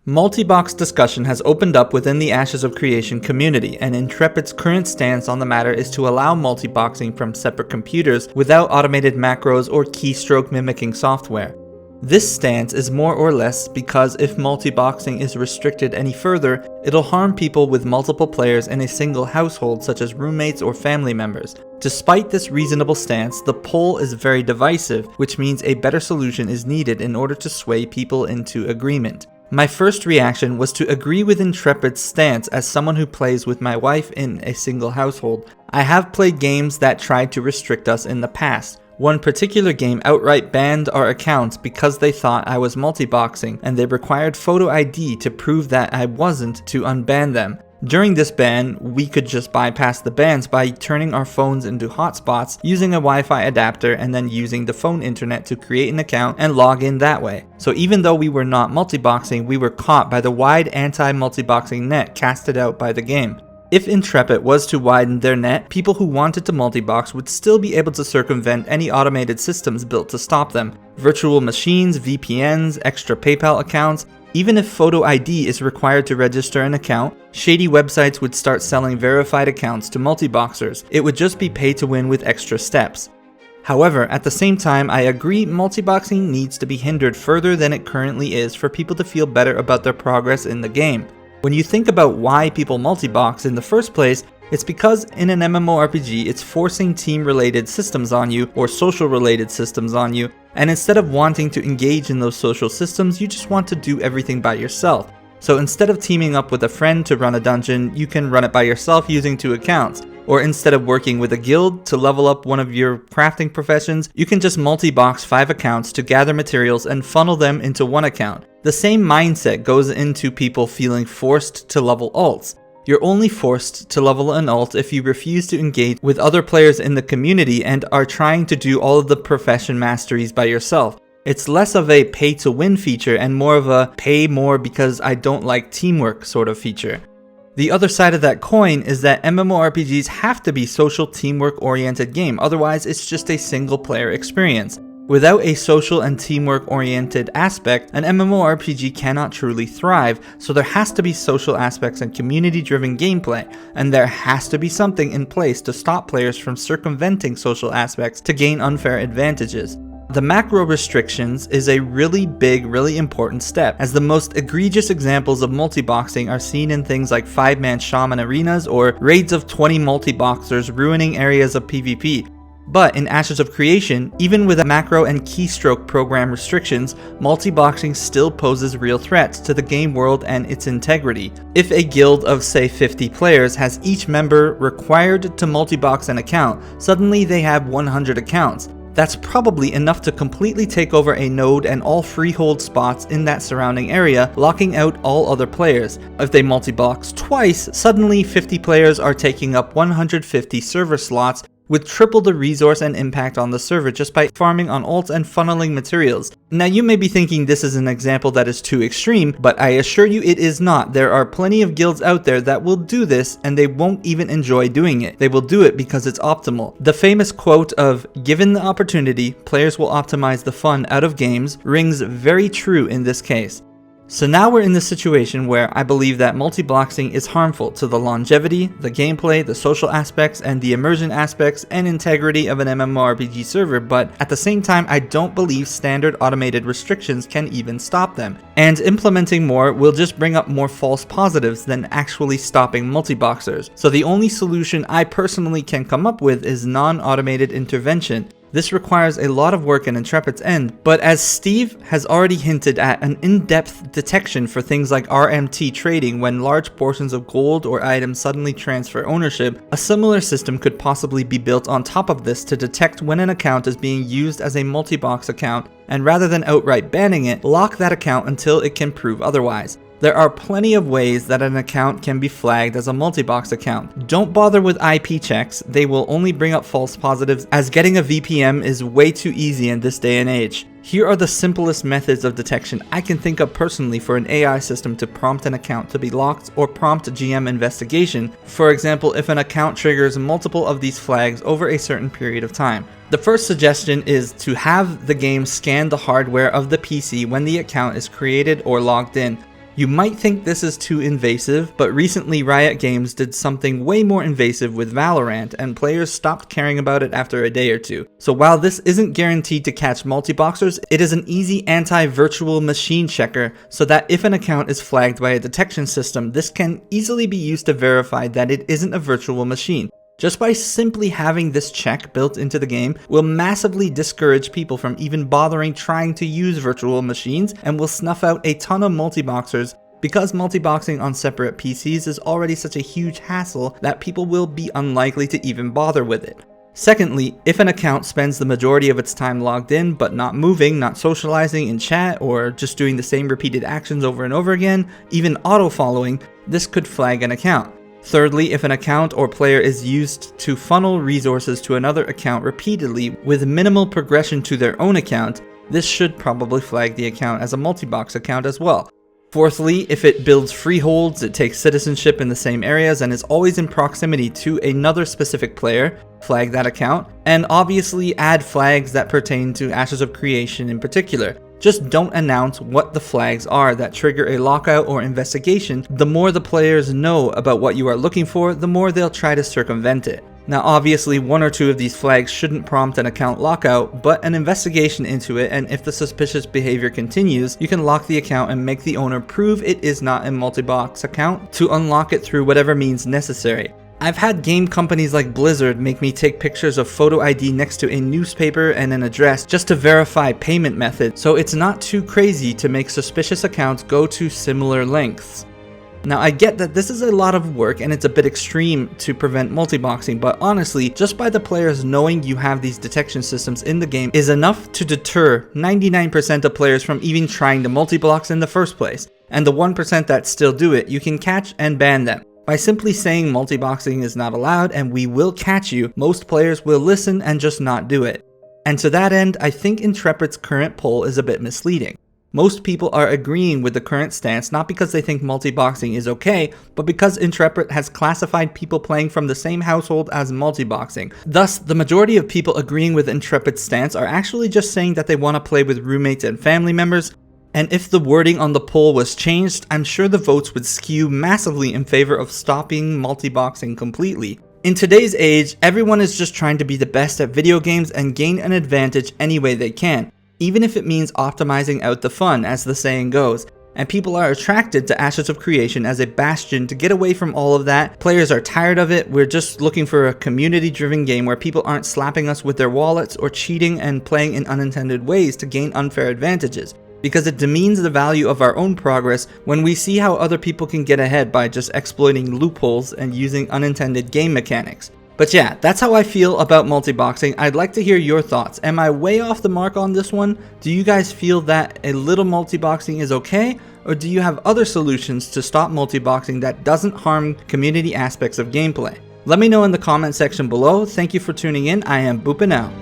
Multibox discussion has opened up within the Ashes of Creation community, and Intrepid's current stance on the matter is to allow multiboxing from separate computers without automated macros or keystroke mimicking software. This stance is more or less because if multiboxing is restricted any further, it'll harm people with multiple players in a single household, such as roommates or family members. Despite this reasonable stance, the poll is very divisive, which means a better solution is needed in order to sway people into agreement. My first reaction was to agree with Intrepid's stance as someone who plays with my wife in a single household. I have played games that tried to restrict us in the past. One particular game outright banned our accounts because they thought I was multiboxing, and they required photo ID to prove that I wasn't to unban them. During this ban, we could just bypass the bans by turning our phones into hotspots, using a Wi-Fi adapter, and then using the phone internet to create an account and log in that way. So even though we were not multiboxing, we were caught by the wide anti-multiboxing net casted out by the game. If Intrepid was to widen their net, people who wanted to multibox would still be able to circumvent any automated systems built to stop them. Virtual machines, VPNs, extra PayPal accounts. Even if photo ID is required to register an account, shady websites would start selling verified accounts to multiboxers. It would just be pay to win with extra steps. However, at the same time, I agree multiboxing needs to be hindered further than it currently is for people to feel better about their progress in the game. When you think about why people multibox in the first place, it's because in an MMORPG it's forcing team-related systems on you or social-related systems on you, and instead of wanting to engage in those social systems, you just want to do everything by yourself. So instead of teaming up with a friend to run a dungeon, you can run it by yourself using 2 accounts. Or instead of working with a guild to level up one of your crafting professions, you can just multi-box 5 accounts to gather materials and funnel them into 1 account. The same mindset goes into people feeling forced to level alts. You're only forced to level an alt if you refuse to engage with other players in the community and are trying to do all of the profession masteries by yourself. It's less of a pay to win feature and more of a pay more because I don't like teamwork sort of feature. The other side of that coin is that MMORPGs have to be social teamwork oriented game, otherwise it's just a single player experience. Without a social and teamwork oriented aspect, an MMORPG cannot truly thrive, so there has to be social aspects and community driven gameplay, and there has to be something in place to stop players from circumventing social aspects to gain unfair advantages. The macro restrictions is a really big, really important step, as the most egregious examples of multiboxing are seen in things like 5-man shaman arenas or raids of 20 multiboxers ruining areas of PvP. But in Ashes of Creation, even with macro and keystroke program restrictions, multiboxing still poses real threats to the game world and its integrity. If a guild of say 50 players has each member required to multibox an account, suddenly they have 100 accounts. That's probably enough to completely take over a node and all freehold spots in that surrounding area, locking out all other players. If they multibox twice, suddenly 50 players are taking up 150 server slots, with triple the resource and impact on the server just by farming on alts and funneling materials. Now you may be thinking this is an example that is too extreme, but I assure you it is not. There are plenty of guilds out there that will do this and they won't even enjoy doing it. They will do it because it's optimal. The famous quote of "given the opportunity, players will optimize the fun out of games" rings very true in this case. So now we're in the situation where I believe that multiboxing is harmful to the longevity, the gameplay, the social aspects, and the immersion aspects and integrity of an MMORPG server, but at the same time I don't believe standard automated restrictions can even stop them. And implementing more will just bring up more false positives than actually stopping multiboxers. So the only solution I personally can come up with is non-automated intervention. This requires a lot of work on Intrepid's end, but as Steve has already hinted at, an in-depth detection for things like RMT trading when large portions of gold or items suddenly transfer ownership, a similar system could possibly be built on top of this to detect when an account is being used as a multibox account, and rather than outright banning it, lock that account until it can prove otherwise. There are plenty of ways that an account can be flagged as a multibox account. Don't bother with IP checks, they will only bring up false positives, as getting a VPN is way too easy in this day and age. Here are the simplest methods of detection I can think of personally for an AI system to prompt an account to be locked or prompt GM investigation. For example, if an account triggers multiple of these flags over a certain period of time. The first suggestion is to have the game scan the hardware of the PC when the account is created or logged in. You might think this is too invasive, but recently Riot Games did something way more invasive with Valorant, and players stopped caring about it after a day or two. So while this isn't guaranteed to catch multiboxers, it is an easy anti-virtual machine checker, so that if an account is flagged by a detection system, this can easily be used to verify that it isn't a virtual machine. Just by simply having this check built into the game will massively discourage people from even bothering trying to use virtual machines, and will snuff out a ton of multiboxers, because multiboxing on separate PCs is already such a huge hassle that people will be unlikely to even bother with it. Secondly, if an account spends the majority of its time logged in but not moving, not socializing in chat, or just doing the same repeated actions over and over again, even auto-following, this could flag an account. Thirdly, if an account or player is used to funnel resources to another account repeatedly with minimal progression to their own account, this should probably flag the account as a multibox account as well. Fourthly, if it builds freeholds, it takes citizenship in the same areas, and is always in proximity to another specific player, flag that account. And obviously add flags that pertain to Ashes of Creation in particular. Just don't announce what the flags are that trigger a lockout or investigation. The more the players know about what you are looking for, the more they'll try to circumvent it. Now obviously one or two of these flags shouldn't prompt an account lockout, but an investigation into it, and if the suspicious behavior continues, you can lock the account and make the owner prove it is not a multibox account to unlock it through whatever means necessary. I've had game companies like Blizzard make me take pictures of photo ID next to a newspaper and an address just to verify payment method, so it's not too crazy to make suspicious accounts go to similar lengths. Now I get that this is a lot of work and it's a bit extreme to prevent multiboxing, but honestly, just by the players knowing you have these detection systems in the game is enough to deter 99% of players from even trying to multibox in the first place. And the 1% that still do it, you can catch and ban them. By simply saying multiboxing is not allowed and we will catch you, most players will listen and just not do it. And to that end, I think Intrepid's current poll is a bit misleading. Most people are agreeing with the current stance not because they think multiboxing is okay, but because Intrepid has classified people playing from the same household as multiboxing. Thus, the majority of people agreeing with Intrepid's stance are actually just saying that they want to play with roommates and family members. And if the wording on the poll was changed, I'm sure the votes would skew massively in favor of stopping multiboxing completely. In today's age, everyone is just trying to be the best at video games and gain an advantage any way they can, even if it means optimizing out the fun, as the saying goes. And people are attracted to Ashes of Creation as a bastion to get away from all of that. Players are tired of it. We're just looking for a community-driven game where people aren't slapping us with their wallets or cheating and playing in unintended ways to gain unfair advantages, because it demeans the value of our own progress when we see how other people can get ahead by just exploiting loopholes and using unintended game mechanics. But yeah, that's how I feel about multiboxing. I'd like to hear your thoughts. Am I way off the mark on this one? Do you guys feel that a little multiboxing is okay? Or do you have other solutions to stop multiboxing that doesn't harm community aspects of gameplay? Let me know in the comment section below. Thank you for tuning in. I am booping out.